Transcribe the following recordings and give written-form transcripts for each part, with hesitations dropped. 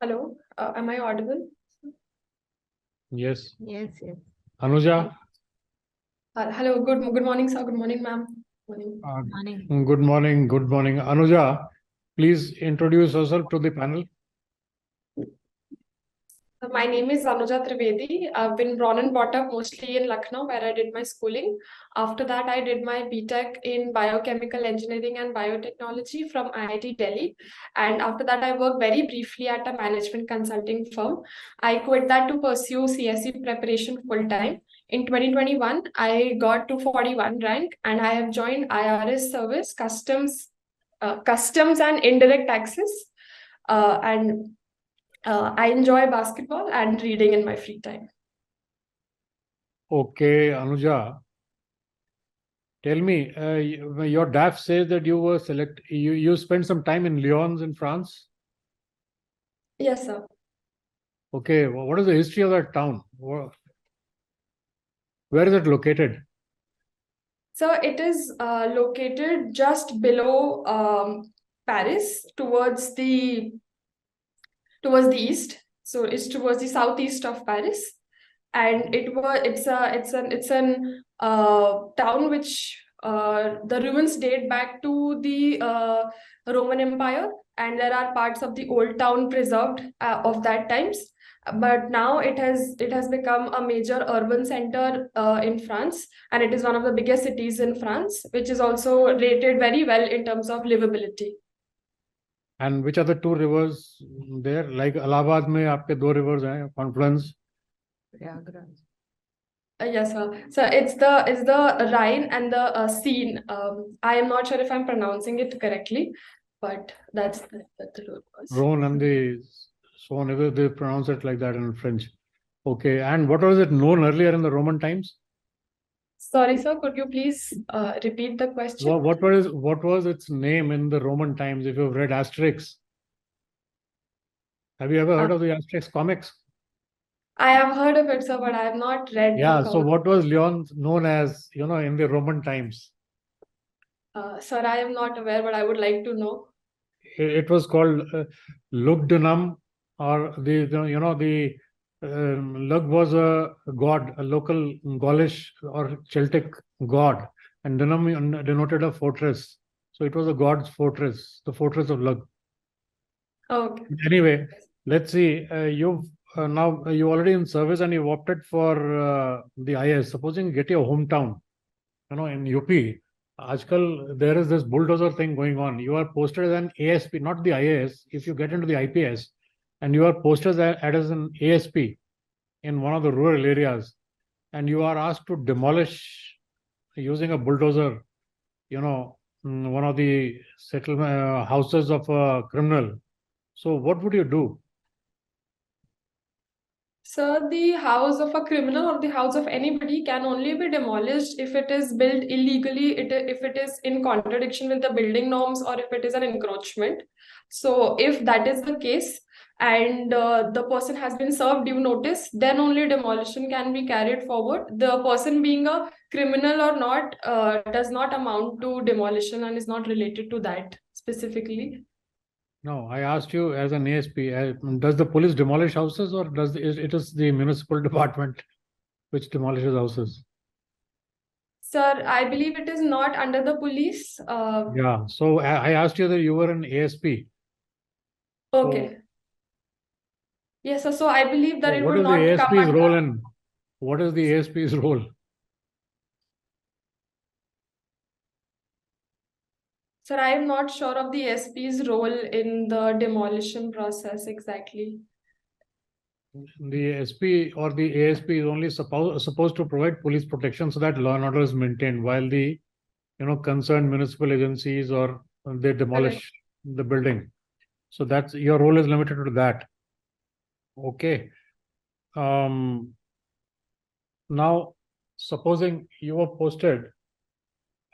Hello, am I audible? Yes. Yes. Anuja, Hello, good morning, sir. Good morning, ma'am. Morning. Morning. good morning. Good morning. Anuja, please introduce yourself to the panel. My name is Anuja Trivedi. I've been born and brought up mostly in Lucknow, where I did my schooling. After that, I did my BTech in Biochemical Engineering and Biotechnology from IIT Delhi. And after that, I worked very briefly at a management consulting firm. I quit that to pursue CSE preparation full time. In 2021, I got 241 rank and I have joined IRS service, customs and indirect taxes. And I enjoy basketball and reading in my free time. Okay, Anuja, tell me, your DAF says that you were you spent some time in Lyons in France. Yes, sir. Okay, what is the history of that town? Where is it located? So it is located just below Paris, towards the east. So it's towards the southeast of Paris, and it's an town which the ruins date back to the Roman Empire, and there are parts of the old town preserved of that times. But now it has become a major urban center in France, and it is one of the biggest cities in France, which is also rated very well in terms of livability. And which are the two rivers there? Like Allahabad mein aapke do rivers hain, confluence. Yes, sir. So it's the Rhine and the Seine. I am not sure if I'm pronouncing it correctly, but that's the road was. Rhone and the Saône, they pronounce it like that in French. Okay, and what was it known earlier in the Roman times? Sorry, sir. Could you please repeat the question? What was its name in the Roman times? If you've read Asterix, have you ever heard of the Asterix comics? I have heard of it, sir, but I have not read. Yeah. the So what was Lyon known as? In the Roman times, Sir, I am not aware, but I would like to know. it was called Lugdunum, or the Lug was a god, a local Gaulish or Celtic god, and Dunum denoted a fortress. So it was a god's fortress, the fortress of Lug. Okay. Anyway, let's see. Now you're already in service and you opted for the IS. Supposing you get your hometown, in UP, Ajkal, there is this bulldozer thing going on. You are posted as an ASP, not the IAS. If you get into the IPS and you are posted as an ASP in one of the rural areas, and you are asked to demolish using a bulldozer, one of the settlement houses of a criminal. So what would you do? Sir, the house of a criminal or the house of anybody can only be demolished if it is built illegally, if it is in contradiction with the building norms, or if it is an encroachment. So if that is the case, and the person has been served due notice, then only demolition can be carried forward. The person being a criminal or not does not amount to demolition and is not related to that specifically. No, I asked you as an ASP, does the police demolish houses, or it is the municipal department which demolishes houses? Sir, I believe it is not under the police. Yeah, so I asked you that you were an ASP. Okay. Yes, sir. So I believe that it What would is the not come ASP's under. role, and what is the ASP's role? Sir, I am not sure of the SP's role in the demolition process exactly. The SP or the ASP is only supposed to provide police protection so that law and order is maintained, while the concerned municipal agencies or they demolish the building. So that's your role is limited to that. Okay. Now, supposing you were posted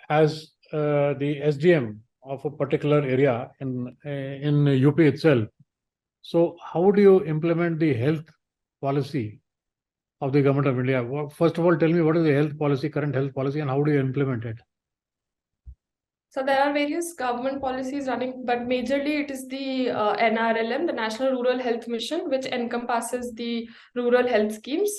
as the SDM of a particular area in UP itself. So how would you implement the health policy of the government of India? First of all, tell me what is the current health policy, and how do you implement it? So there are various government policies running, but majorly it is the NRLM, the National Rural Health Mission, which encompasses the rural health schemes.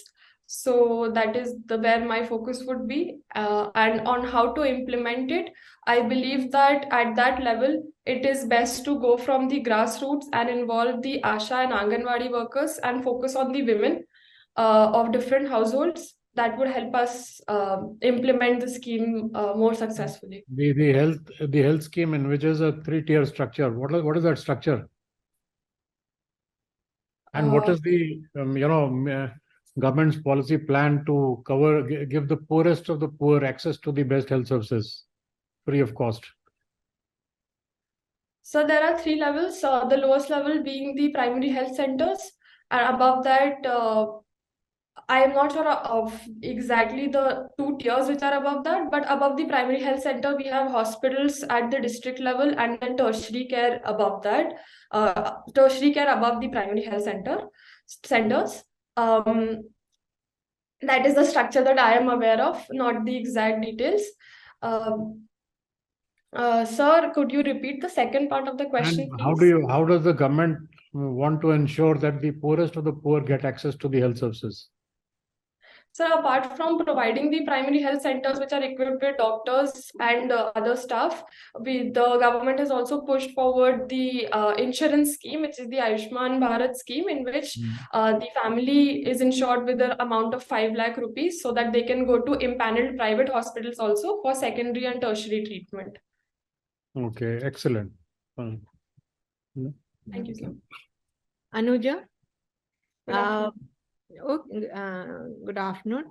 So that is where my focus would be, and on how to implement it. I believe that at that level, it is best to go from the grassroots and involve the ASHA and Anganwadi workers and focus on the women of different households. That would help us implement the scheme more successfully. The health scheme in which is a 3-tier structure. What is that structure? And what is the government's policy plan to give the poorest of the poor access to the best health services free of cost? So there are 3 levels. The lowest level being the primary health centers, and above that, I am not sure of exactly the 2 tiers which are above that, but above the primary health center, we have hospitals at the district level, and then tertiary care above that. Tertiary care above the primary health centers. That is the structure that I am aware of, not the exact details. Sir, could you repeat the second part of the question, And please? how does the government want to ensure that the poorest of the poor get access to the health services? So apart from providing the primary health centers which are equipped with doctors and other staff, the government has also pushed forward the insurance scheme, which is the Ayushman Bharat scheme, in which the family is insured with an amount of 5 lakh rupees so that they can go to impaneled private hospitals also for secondary and tertiary treatment. Okay, excellent. Thank you, sir. Anuja? Good afternoon. Okay, good afternoon.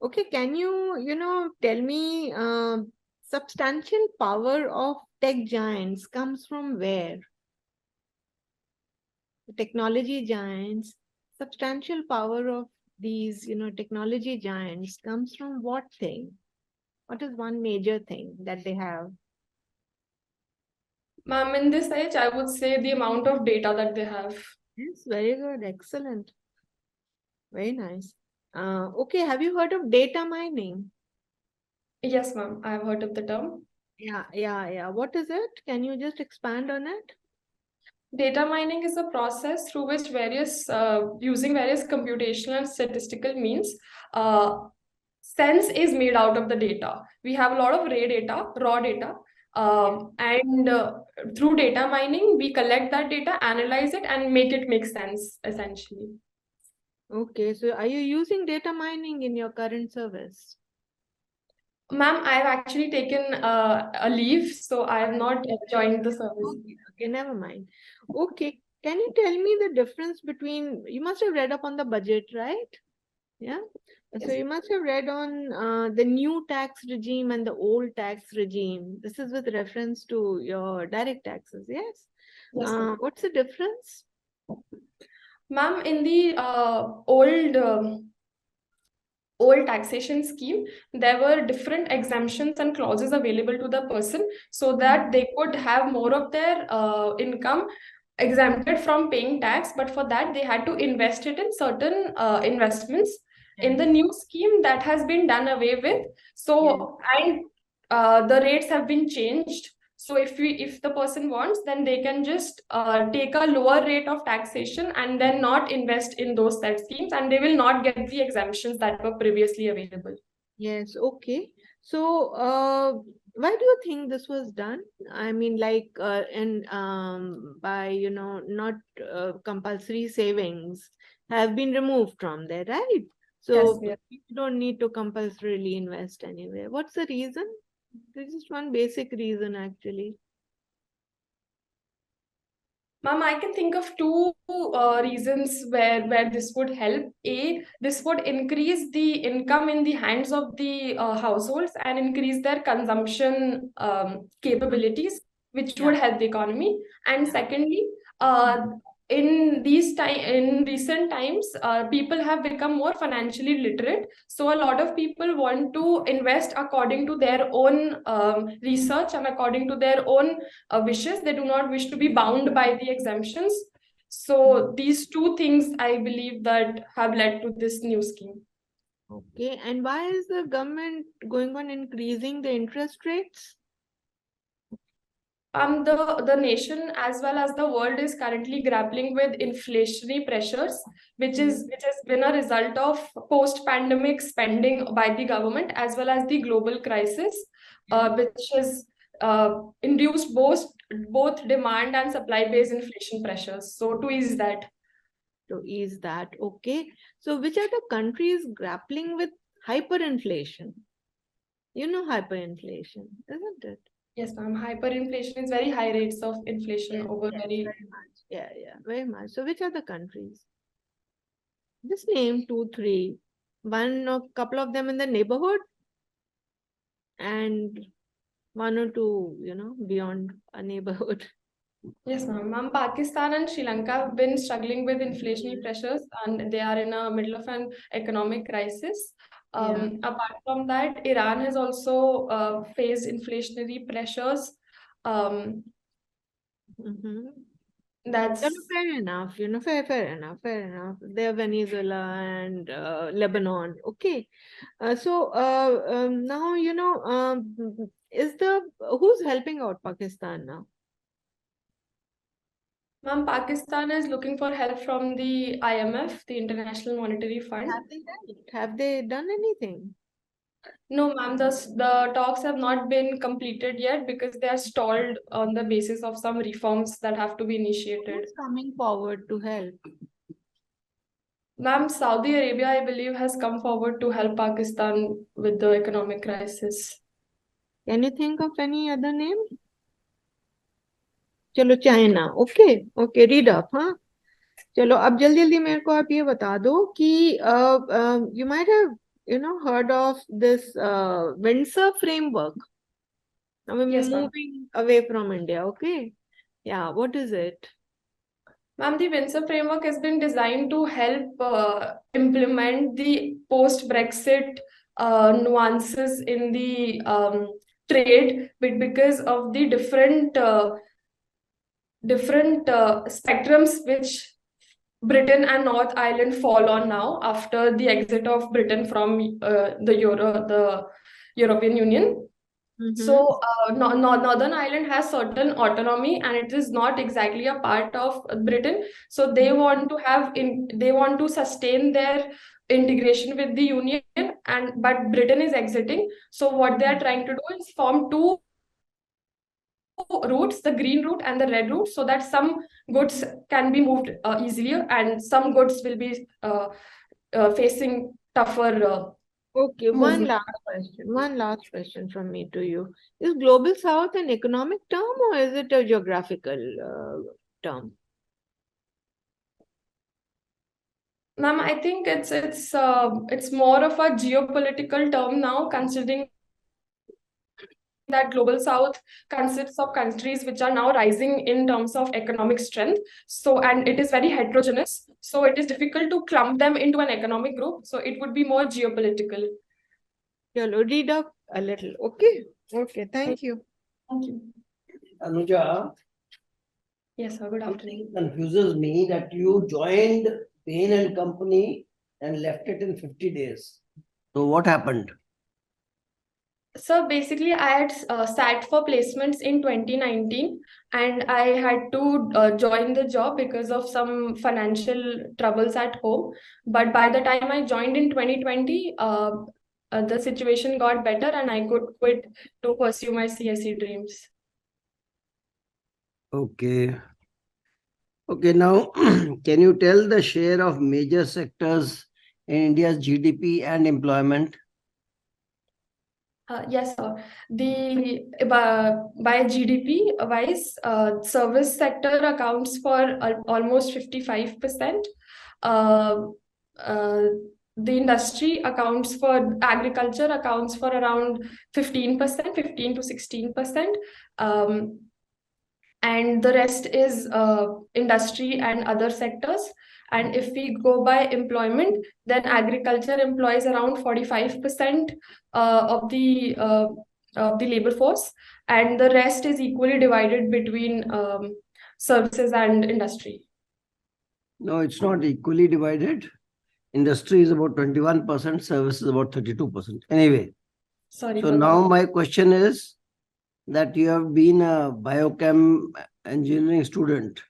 Okay, can you tell me substantial power of tech giants comes from where? The technology giants, substantial power of these, technology giants comes from what thing? What is one major thing that they have? Ma'am, in this age, I would say the amount of data that they have. Yes, very good, excellent. Very nice. Okay, have you heard of data mining? Yes, ma'am, I have heard of the term. Yeah. What is it? Can you just expand on it? Data mining is a process through which using various computational and statistical means, sense is made out of the data. We have a lot of raw data, and through data mining, we collect that data, analyze it, and make it make sense, essentially. Okay, so are you using data mining in your current service? Ma'am, I have actually taken a leave, so I have not joined the service. Okay, never mind. Okay, can you tell me the difference between, you must have read up on the budget, right? Yeah. Yes. So you must have read on the new tax regime and the old tax regime. This is with reference to your direct taxes, yes? Yes, ma'am. What's the difference? Ma'am, in the old taxation scheme, there were different exemptions and clauses available to the person so that they could have more of their income exempted from paying tax, but for that they had to invest it in certain investments. In the new scheme, that has been done away with. So, and the rates have been changed. So if the person wants, then they can just take a lower rate of taxation and then not invest in those tax schemes, and they will not get the exemptions that were previously available. Yes, okay. So why do you think this was done? I mean, like by not compulsory savings have been removed from there, right? So Yes. you don't need to compulsorily invest anywhere. What's the reason? There's just one basic reason actually. Ma'am, I can think of 2 reasons where this would help. A, this would increase the income in the hands of the households and increase their consumption capabilities, which would help the economy. And secondly, in recent times, people have become more financially literate. So a lot of people want to invest according to their own research and according to their own wishes. They do not wish to be bound by the exemptions. So these 2 things, I believe, that have led to this new scheme. Okay, and why is the government going on increasing the interest rates? The nation as well as the world is currently grappling with inflationary pressures, which has been a result of post-pandemic spending by the government as well as the global crisis, which has induced both demand and supply-based inflation pressures. So to ease that. Okay. So which are the countries grappling with hyperinflation? You know hyperinflation, isn't it? Yes, ma'am. Hyperinflation is very high rates of inflation over very much. Yeah, very much. So which are the countries? Just name 2, 3. One or couple of them in the neighborhood, and 1 or 2, beyond a neighborhood. Yes, ma'am. Pakistan and Sri Lanka have been struggling with inflationary pressures, and they are in the middle of an economic crisis. Apart from that, Iran has also faced inflationary pressures. That's fair enough. Fair enough. They're Venezuela and Lebanon. Okay. Now who's helping out Pakistan now? Ma'am, Pakistan is looking for help from the IMF, the International Monetary Fund. Have they done anything? No, ma'am, the talks have not been completed yet because they are stalled on the basis of some reforms that have to be initiated. Who's coming forward to help? Ma'am, Saudi Arabia, I believe, has come forward to help Pakistan with the economic crisis. Can you think of any other name? चलो China. Okay, read up, huh? चलो अब जल्दी मेरे को आप ये बता दो कि you might have heard of this Windsor framework. Now we're moving away from India, okay? Yeah, what is it? Ma'am, the Windsor framework has been designed to help implement the post-Brexit nuances in the trade, but because of the different spectrums which Britain and North Ireland fall on now after the exit of Britain from the European Union. So Northern Ireland has certain autonomy and it is not exactly a part of Britain. So they want to sustain their integration with the Union, but Britain is exiting. So what they are trying to do is form two routes, the green route and the red route, so that some goods can be moved easier and some goods will be facing tougher Okay, one last question from me to you. Is Global South an economic term or is it a geographical term? Ma'am, I think it's more of a geopolitical term now, considering that Global South consists of countries which are now rising in terms of economic strength. So, and it is very heterogeneous. So it is difficult to clump them into an economic group. So it would be more geopolitical. You'll read up a little. Okay. Thank you. Thank you. Anuja. Yes, sir. Good afternoon. It confuses me that you joined Bain and Company and left it in 50 days. So what happened? So basically, I had sat for placements in 2019 and I had to join the job because of some financial troubles at home. But by the time I joined in 2020, the situation got better and I could quit to pursue my CSE dreams. Okay, now can you tell the share of major sectors in India's GDP and employment? Yes, sir. By GDP wise, service sector accounts for almost 55%. The industry accounts for agriculture accounts for around 15%, 15 to 16%. And the rest is industry and other sectors. And if we go by employment, then agriculture employs around 45% of the labor force, and the rest is equally divided between services and industry. No, it's not equally divided. Industry is about 21%, services about 32%. Anyway, sorry. So now my question is, that you have been a biochem engineering student.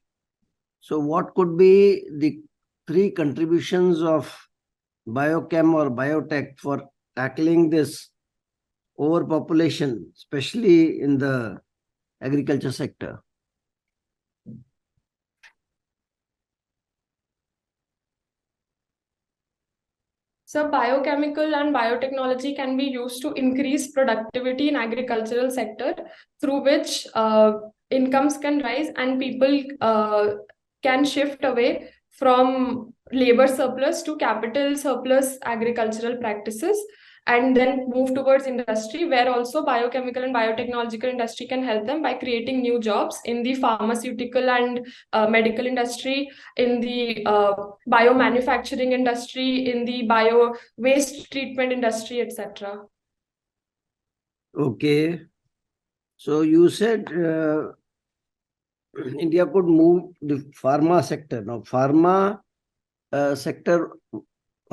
So what could be the 3 contributions of biochem or biotech for tackling this overpopulation, especially in the agriculture sector? So biochemical and biotechnology can be used to increase productivity in agricultural sector, through which incomes can rise and people can shift away from labor surplus to capital surplus agricultural practices, and then move towards industry, where also biochemical and biotechnological industry can help them by creating new jobs in the pharmaceutical and medical industry, in the biomanufacturing industry, in the bio waste treatment industry, etc. Okay. So you said India could move the pharma sector. Now, pharma sector,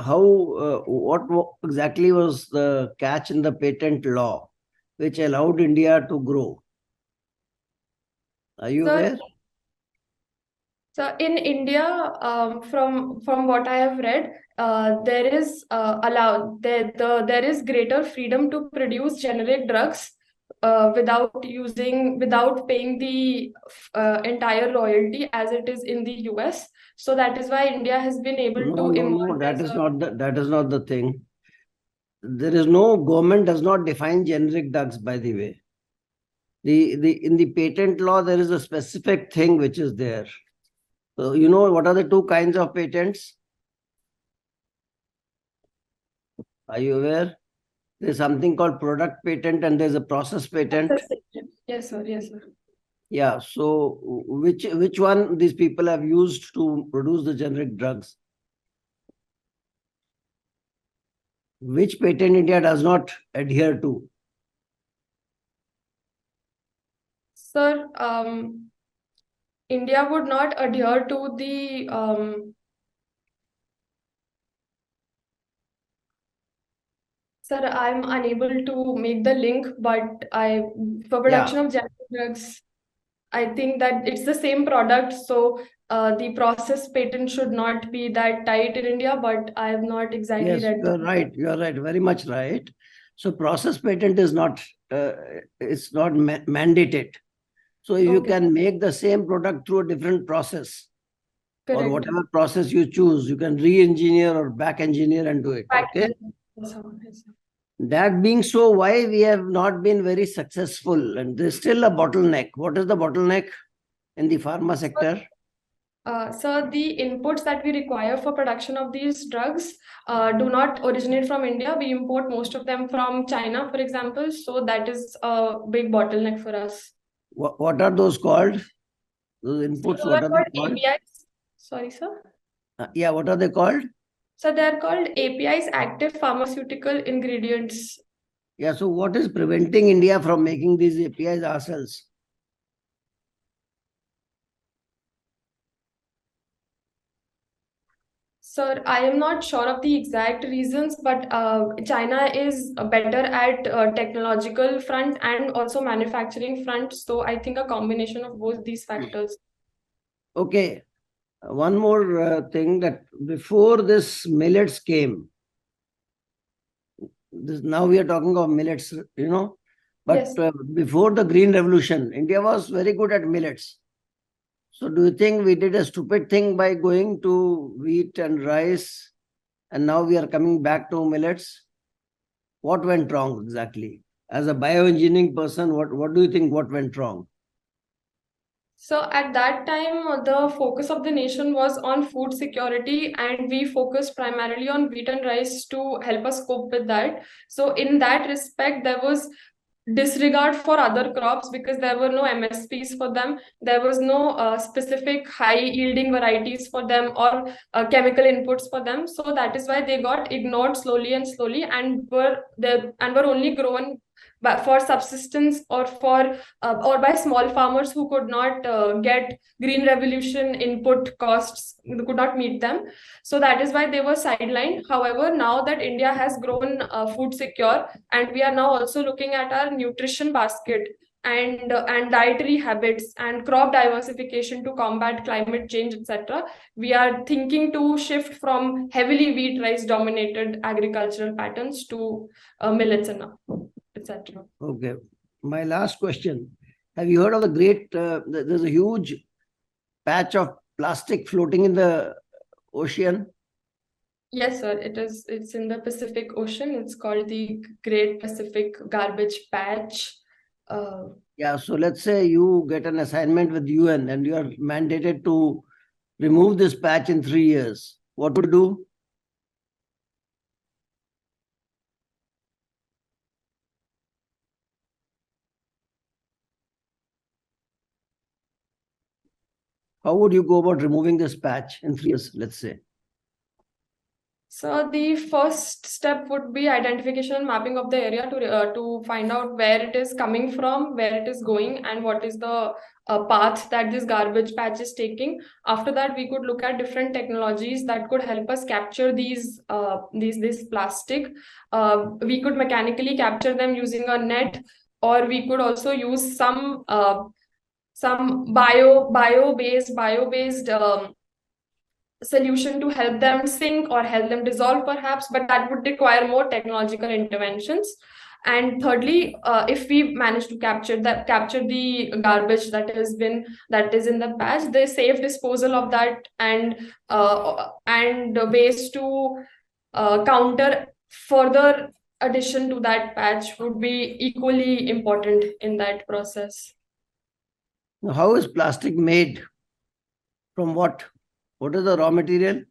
what exactly was the catch in the patent law which allowed India to grow? Are you aware? So in India, from what I have read, there is there is greater freedom to produce generic drugs without paying the entire royalty as it is in the US. So that is why India has been able to emerge That as is not the thing. There is no, government does not define generic drugs, by the way. In the patent law, there is a specific thing which is there. So you know what are the 2 kinds of patents? Are you aware? There's something called product patent and there's a process patent. Yes, sir. Yes, sir. Yeah. So which one these people have used to produce the generic drugs? Which patent India does not adhere to? Sir, India would not adhere to the sir, I'm unable to make the link, but for production of generic drugs, I think that it's the same product, so the process patent should not be that tight in India, but I have not exactly Yes, read you're right. You're right. Very much right. So process patent is not it's not mandated. So you Okay, can make the same product through a different process, or correct. whatever process you choose. You can re-engineer or back engineer and do it. Okay. Yes, sir. Yes, sir. That being so, why we have not been very successful, and there's still a bottleneck. What is the bottleneck in the pharma sector? So the inputs that we require for production of these drugs do not originate from India. We import most of them from China, for example. So that is a big bottleneck for us. What are those called? Those inputs, So what what are called they called? APIs? Sorry, sir. Yeah, what are they called? So they are called APIs, active pharmaceutical ingredients. Yeah, so what is preventing India from making these APIs ourselves? Sir, I am not sure of the exact reasons, but China is better at technological front and also manufacturing front. So I think a combination of both these factors. Okay, one more thing, that before this millets came, now we are talking of millets, but Yes. before the Green Revolution, India was very good at millets. So do you think we did a stupid thing by going to wheat and rice, and now we are coming back to millets? What went wrong exactly? As a bioengineering person, what do you think what went wrong? So at that time, the focus of the nation was on food security, and we focused primarily on wheat and rice to help us cope with that. So in that respect, there was disregard for other crops because there were no MSPs for them. There was no specific high yielding varieties for them or chemical inputs for them. So that is why they got ignored slowly and slowly, and were only grown for subsistence or by small farmers who could not get green revolution input costs, could not meet them. So that is why they were sidelined. However, now that India has grown food secure, and we are now also looking at our nutrition basket, and dietary habits and crop diversification to combat climate change, etc. We are thinking to shift from heavily wheat rice dominated agricultural patterns to millets and etc. Okay. My last question. Have you heard of the great, there's a huge patch of plastic floating in the ocean? Yes, sir. It's in the Pacific Ocean. It's called the Great Pacific Garbage Patch. Yeah, so let's say you get an assignment with UN and you are mandated to remove this patch in 3 years. What would you do? How would you go about removing this patch in 3 years, let's say? So the first step would be identification and mapping of the area to find out where it is coming from, where it is going, and what is the path that this garbage patch is taking. After that, we could look at different technologies that could help us capture this plastic. We could mechanically capture them using a net, or we could also use some bio-based solution to help them sink or help them dissolve perhaps, but that would require more technological interventions. And thirdly, if we manage to capture the garbage that is in the patch, the safe disposal of that and ways to counter further addition to that patch would be equally important in that process. Now, how is plastic made? From what? What is the raw material?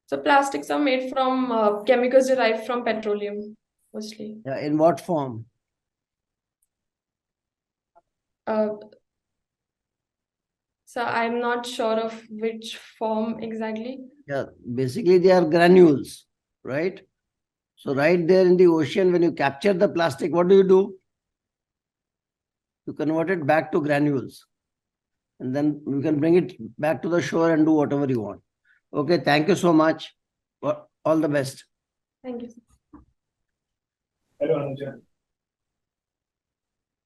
So plastics are made from chemicals derived from petroleum, mostly. Yeah, in what form? So I'm not sure of which form exactly. Yeah, basically they are granules, right? So right there in the ocean, when you capture the plastic, what do? You convert it back to granules. And then you can bring it back to the shore and do whatever you want. Okay, thank you so much. All the best. Thank you. Hello, Anuja.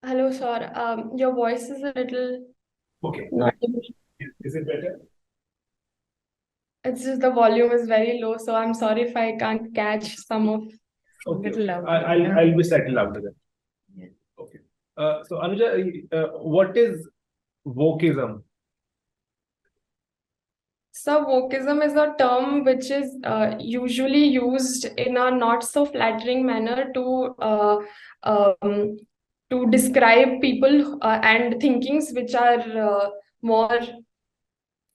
Hello, sir. Your voice is a little Okay. not. Is it better? It's just the volume is very low, so I'm sorry if I can't catch some of. Okay. Little louder. I'll be slightly louder then. Yeah. Okay. So Anuja, what is wokeism? So wokeism is a term which is usually used in a not so flattering manner to describe people and thinkings which are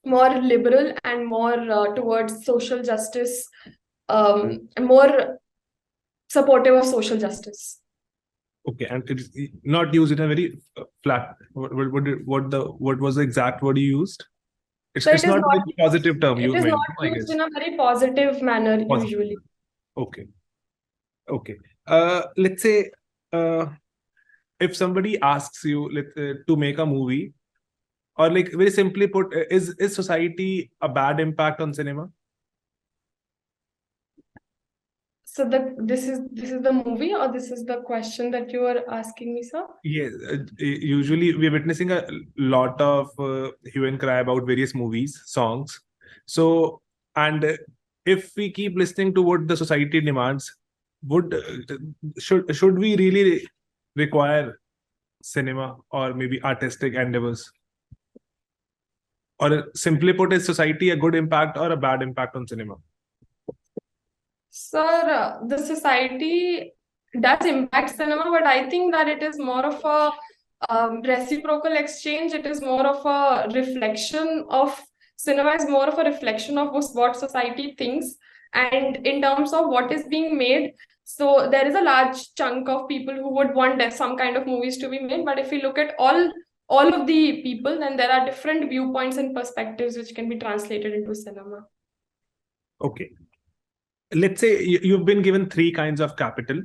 more liberal and more towards social justice, more supportive of social justice. Okay, and it's not used in a very flat. What was the exact word you used? It's So it is not a not- very positive term It you is meant, not I used guess. in a very positive manner Positive. usually. Okay. Okay. Let's say if somebody asks you to make a movie, or like very simply put, is society a bad impact on cinema? So this is the movie, or this is the question that you are asking me, sir? Yes, usually we're witnessing a lot of hue and cry about various movies, songs. So, and if we keep listening to what the society demands, should we really require cinema or maybe artistic endeavors? Or simply put, is society a good impact or a bad impact on cinema? Sir, the society does impact cinema, but I think that it is more of a reciprocal exchange. It is more of a reflection of cinema is more of a reflection of what society thinks, and in terms of what is being made. So there is a large chunk of people who would want some kind of movies to be made, but if we look at all of the people, then there are different viewpoints and perspectives which can be translated into cinema. Okay. Let's say you've been given 3 kinds of capital.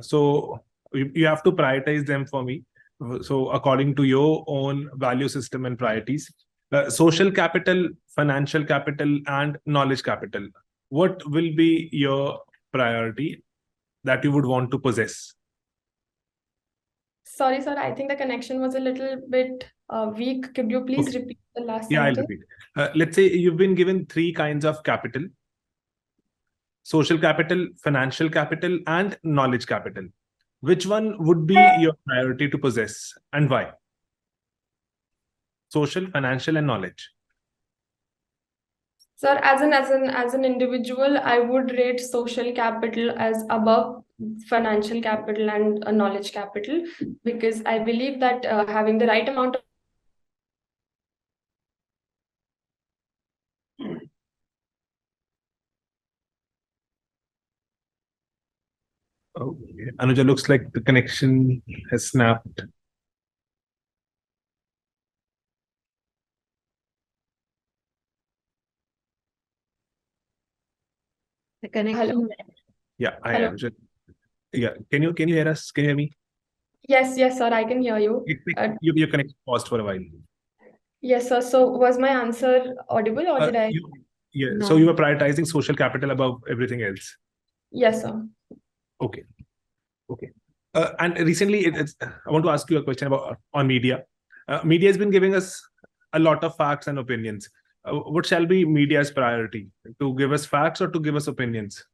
So you have to prioritize them for me. So according to your own value system and priorities, social capital, financial capital, and knowledge capital. What will be your priority that you would want to possess? Sorry, sir. I think the connection was a little bit weak. Could you please Okay. repeat the last Yeah, I'll sentence? repeat. Let's say you've been given three kinds of capital: social capital, financial capital, and knowledge capital. Which one would be your priority to possess, and why? Social, financial, and knowledge. Sir, as an individual, I would rate social capital as above financial capital and knowledge capital, because I believe that having the right amount of Okay. Anuja, looks like the connection has snapped. The connection. Yeah, I Hello. am. Yeah, can you hear us? Can you hear me? Yes, sir, I can hear you. Your connection paused for a while. Yes, sir. So was my answer audible, or did I? Yeah. No. So you were prioritizing social capital above everything else. Yes, sir. Okay. Okay. And recently, I want to ask you a question about on media. Media has been giving us a lot of facts and opinions. What shall be media's priority? To give us facts or to give us opinions?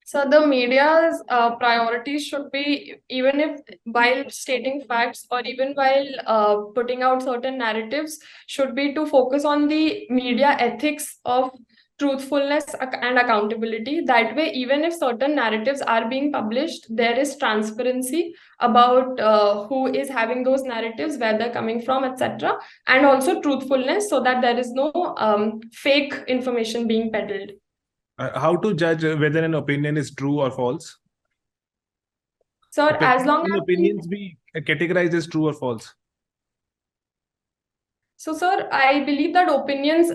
So the media's priorities should be, even if while stating facts or even while putting out certain narratives, should be to focus on the media ethics of truthfulness and accountability. That way, even if certain narratives are being published, there is transparency about who is having those narratives, where they're coming from, etc. And also truthfulness, so that there is no fake information being peddled. How to judge whether an opinion is true or false? So as long Can as opinions be categorized as true or false? So, sir, I believe that opinions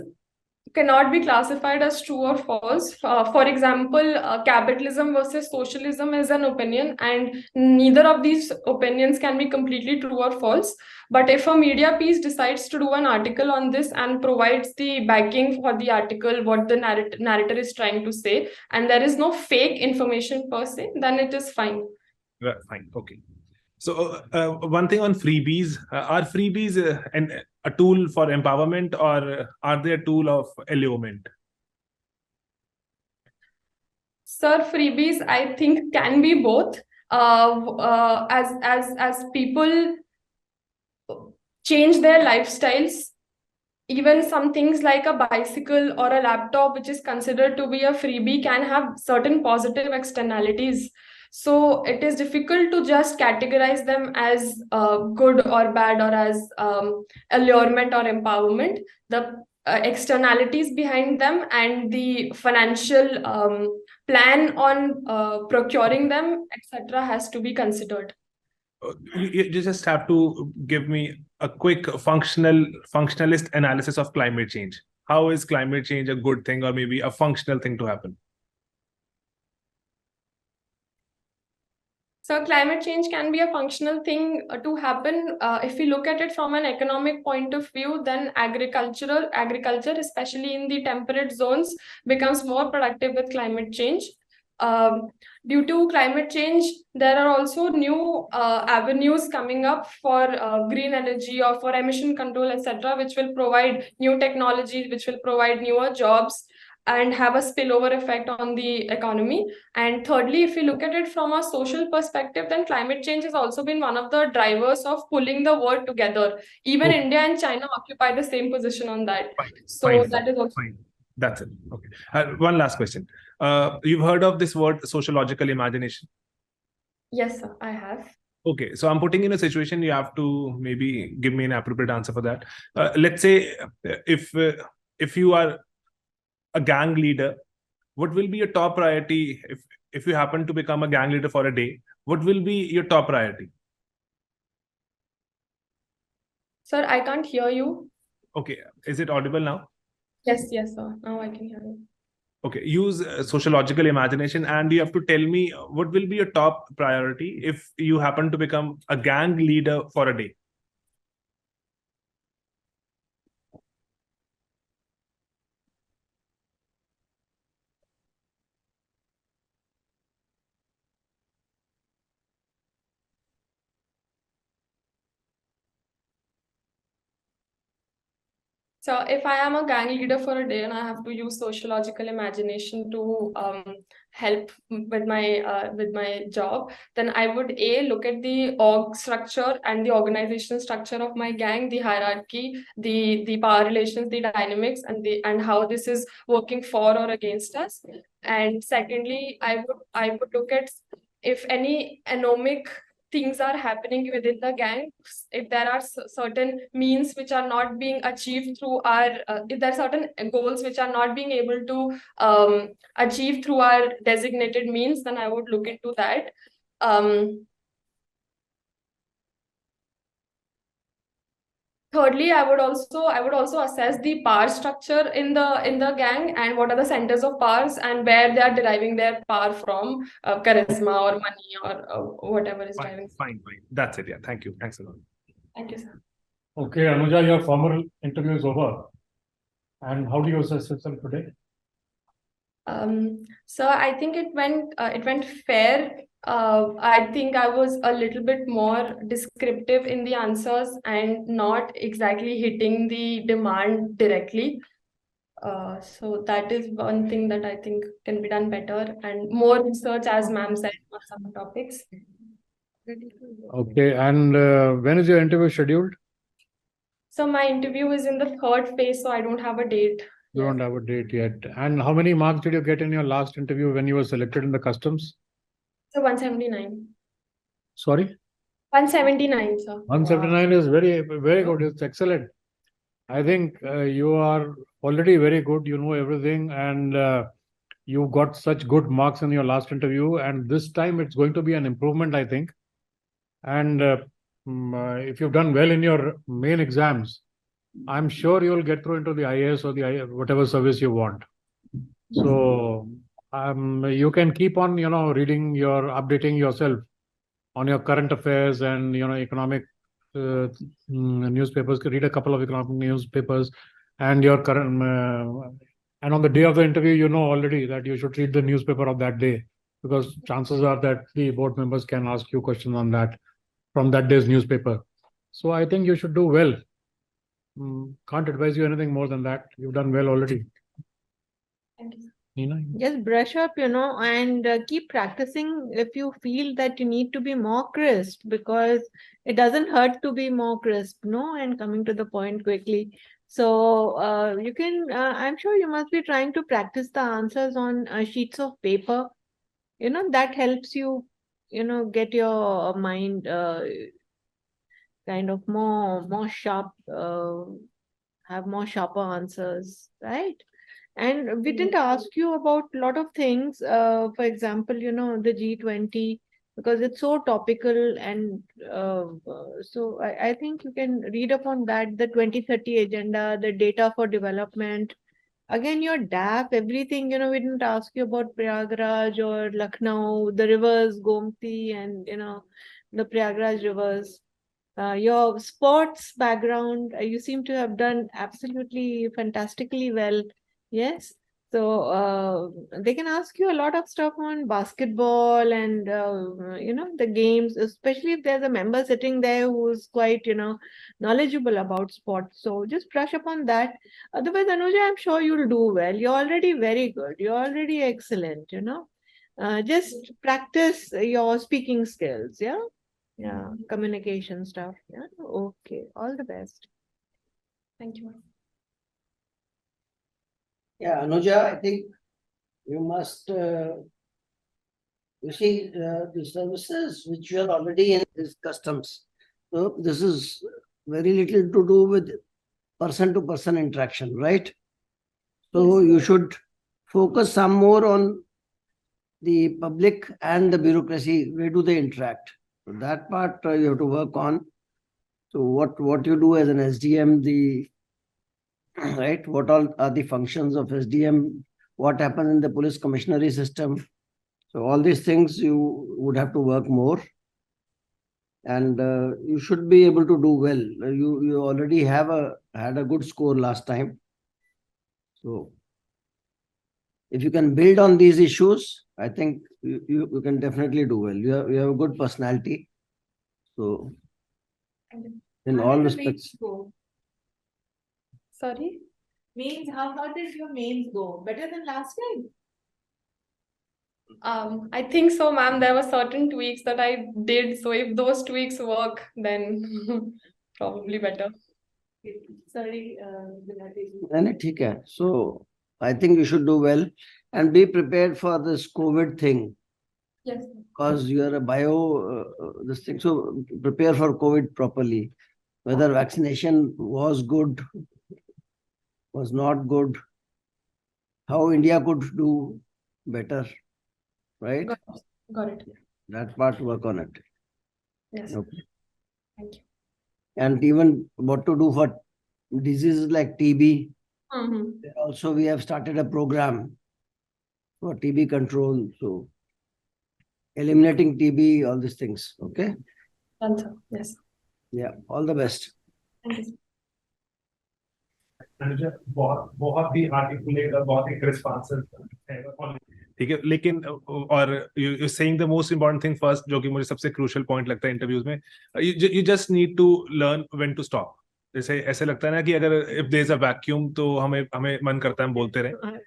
cannot be classified as true or false. For example, capitalism versus socialism is an opinion, and neither of these opinions can be completely true or false. But if a media piece decides to do an article on this and provides the backing for the article, what the narrator is trying to say, and there is no fake information per se, then it is fine. Fine. Okay. So one thing on freebies, are freebies a tool for empowerment, or are they a tool of allurement? Sir, freebies, I think, can be both. As people change their lifestyles, even some things like a bicycle or a laptop, which is considered to be a freebie, can have certain positive externalities. So it is difficult to just categorize them as good or bad, or as allurement or empowerment. The externalities behind them and the financial plan on procuring them, etc., has to be considered. You just have to give me a quick functionalist analysis of climate change. How is climate change a good thing, or maybe a functional thing to happen? So climate change can be a functional thing to happen. If we look at it from an economic point of view, then agriculture, especially in the temperate zones, becomes more productive with climate change. Due to climate change, there are also new avenues coming up for green energy or for emission control, etc., which will provide new technologies, which will provide newer jobs and have a spillover effect on the economy. And thirdly, if you look at it from a social perspective, then climate change has also been one of the drivers of pulling the world together. Even India and China occupy the same position on that. That is also fine. That's it. Okay. One last question. You've heard of this word sociological imagination? Yes, sir, I have. Okay, so I'm putting in a situation, you have to maybe give me an appropriate answer for that. Let's say if you are a gang leader, what will be your top priority if you happen to become a gang leader for a day? What will be your top priority? Sir, I can't hear you. Okay, is it audible now? Yes, sir. Now I can hear you. Okay, use sociological imagination, and you have to tell me what will be your top priority if you happen to become a gang leader for a day. So if I am a gang leader for a day and I have to use sociological imagination to help with my job, then I would look at the org structure and the organizational structure of my gang, the hierarchy, the power relations, the dynamics, and how this is working for or against us. And secondly, I would look at if any anomic things are happening within the gang, if there are certain means which are not being achieved through our if there are certain goals which are not being able to achieve through our designated means, then I would look into that. Thirdly, I would also assess the power structure in the gang, and what are the centers of powers and where they are deriving their power from, charisma or money or whatever is driving. Fine. That's it. Yeah. Thank you. Thanks a lot. Thank you, sir. Okay, Anuja, your formal interview is over. And how do you assess yourself today? So I think it went fair. I think I was a little bit more descriptive in the answers and not exactly hitting the demand directly. So that is one thing that I think can be done better, and more research, as ma'am said, on some topics. Okay, and when is your interview scheduled? So my interview is in the third phase, so I don't have a date. You don't have a date yet. And how many marks did you get in your last interview when you were selected in the customs? So 179. Sorry? 179, sir. 179 is very, very good. It's excellent. I think you are already very good. You know everything, and you got such good marks in your last interview. And this time it's going to be an improvement, I think. And if you've done well in your main exams, I'm sure you'll get through into the IAS or the whatever service you want. So you can keep on, reading updating yourself on your current affairs and, economic newspapers. Read a couple of economic newspapers and your current, and on the day of the interview, you know already that you should read the newspaper of that day, because chances are that the board members can ask you questions on that from that day's newspaper. So I think you should do well. Can't advise you anything more than that. You've done well already. Thank you. Nina? Just brush up, and keep practicing if you feel that you need to be more crisp, because it doesn't hurt to be more crisp, and coming to the point quickly. So you can, I'm sure you must be trying to practice the answers on sheets of paper. That helps you, get your mind kind of more sharp, have more sharper answers, right? And we didn't ask you about a lot of things. For example, the G20, because it's so topical, and so I think you can read up on that, the 2030 agenda, the data for development. Again, your DAP, everything, we didn't ask you about Prayagraj or Lucknow, the rivers, Gomti, and, the Prayagraj rivers. Your sports background, you seem to have done absolutely fantastically well. Yes. So they can ask you a lot of stuff on basketball and, the games, especially if there's a member sitting there who's quite, knowledgeable about sports. So just brush up on that. Otherwise, Anuja, I'm sure you'll do well. You're already very good. You're already excellent, just practice your speaking skills. Yeah. Yeah. Communication stuff. Yeah. Okay. All the best. Thank you. Yeah, Anuja, I think you must, you see, the services which you are already in is customs. So this is very little to do with person-to-person interaction, right? So Yes. you should focus some more on the public and the bureaucracy. Where do they interact? So that part you have to work on. So what you do as an SDM, right? What all are the functions of SDM? What happens in the police commissionary system? So all these things you would have to work more, and you should be able to do well. You already had a good score last time. So if you can build on these issues, I think you can definitely do well. You have a good personality. So in all respects. Sorry. Mains, how did your mains go? Better than last time? I think so, ma'am. There were certain tweaks that I did. So if those tweaks work, then probably better. Sorry, नहीं, ठीक है. So I think you should do well and be prepared for this COVID thing Yes. because you are a this thing. So prepare for COVID properly. Whether vaccination was good, was not good, how India could do better, right? Got it. That part, work on it. Yes. Okay. Thank you. And even what to do for diseases like TB. Mm-hmm. Also, we have started a program for TB control. So eliminating TB, all these things. Okay. Done, sir. Yes. Yeah. All the best. Thank you. Anuja बहुत ही articulate और बहुत ही crisp answer है, ठीक है. लेकिन और you saying the most important thing first, जो कि मुझे सबसे क्रूशियल पॉइंट लगता है इंटरव्यूज में, you just need to learn when to stop. जैसे ऐसे लगता है ना कि अगर if there is a vacuum तो हमें मन करता है हम बोलते रहे,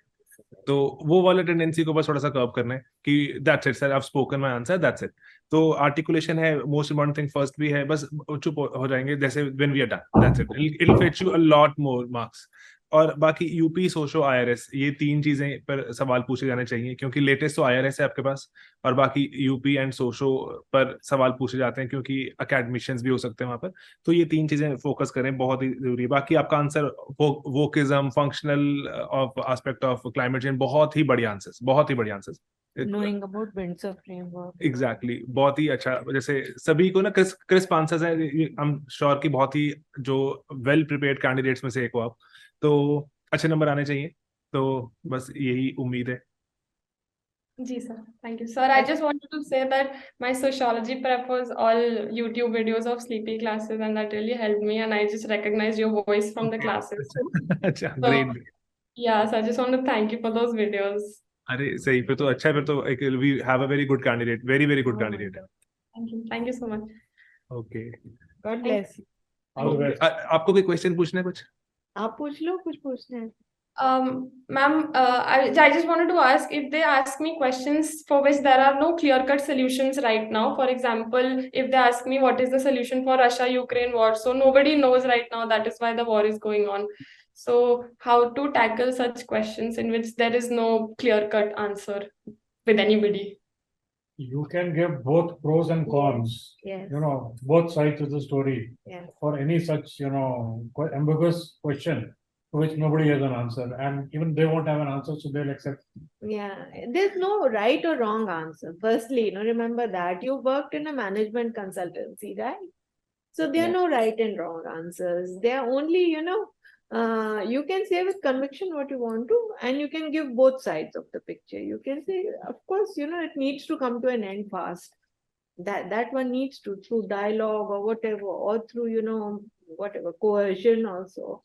तो वो वाला टेंडेंसी को बस थोड़ा सा कर्व करना है कि that's it sir, I have spoken my answer, that's it. तो आर्टिकुलेशन है मोस्ट इंपॉर्टेंट थिंग फर्स्ट भी है, बस चुप हो जाएंगे जैसे when we are done, that's it, it will fetch you a lot more marks. और बाकी यूपी, सोशो, आईआरएस, ये तीन चीजें पर सवाल पूछे जाने चाहिए क्योंकि लेटेस्ट तो आईआरएस है आपके पास, और बाकी यूपी एंड सोशो पर सवाल पूछे जाते हैं क्योंकि अकेडमिशियंस भी हो सकते हैं वहां पर. तो ये तीन चीजें फोकस करें, बहुत ही जरूरी है. बाकी आपका answer wokeism, functional of aspect of climate change, बहुत ही बढ़िया आंसर्स, बहुत ही बढ़िया answers. knowing about winds of framework. Exactly बहुत ही अच्छा. जैसे सभी को ना क्रिस्प आंसर्स है, आई एम श्योर कि बहुत ही जो वेल प्रिपेयर्ड कैंडिडेट्स में से एक हो आप, तो अच्छे नंबर आने चाहिए. तो बस यही उम्मीद है. Ji, sir. Thank you. Sir, I just wanted to say that my sociology prep was all YouTube videos of sleepy classes, and that really helped me. And I just recognized your voice from the classes. अच्छा, So, great. yeah, so I just want to thank you for those videos. अरे सही, फिर तो अच्छा है, फिर तो we have a very good candidate, very very good candidate. Thank you. Thank you so much. Okay. God bless. All the best. आपको कोई क्वेश्चन पूछना है कुछ? आप पूछ लो, कुछ पूछना है. Ma'am, I just wanted to ask if they ask me questions for which there are no clear-cut solutions right now. For example, if they ask me what is the solution for Russia-Ukraine war, so nobody knows right now. That is why the war is going on. So how to tackle such questions in which there is no clear-cut answer with anybody? You can give both pros and cons. Yes. You know, both sides of the story Yes. for any such, you know, ambiguous question to which nobody has an answer, and even they won't have an answer, so they'll accept. Yeah, there's no right or wrong answer. Firstly, remember that you worked in a management consultancy, right? So there are no right and wrong answers. They are only, you can say with conviction what you want to, and you can give both sides of the picture. You can say, of course, it needs to come to an end fast. That one needs to, through dialogue or whatever, or through, whatever, coercion also.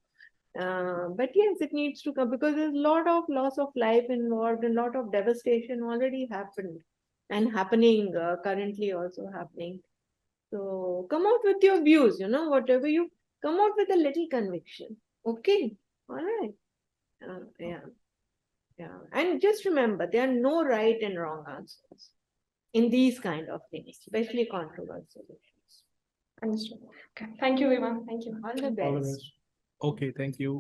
But yes, it needs to come because there's a lot of loss of life involved and a lot of devastation already happened and happening, currently also happening. So come out with your views, whatever you come out with a little conviction. Okay. All right. Yeah. And just remember, there are no right and wrong answers in these kind of things, especially controversial issues. Understood. Okay. Thank you, everyone. Thank you. All the All the best. best. Okay, thank you.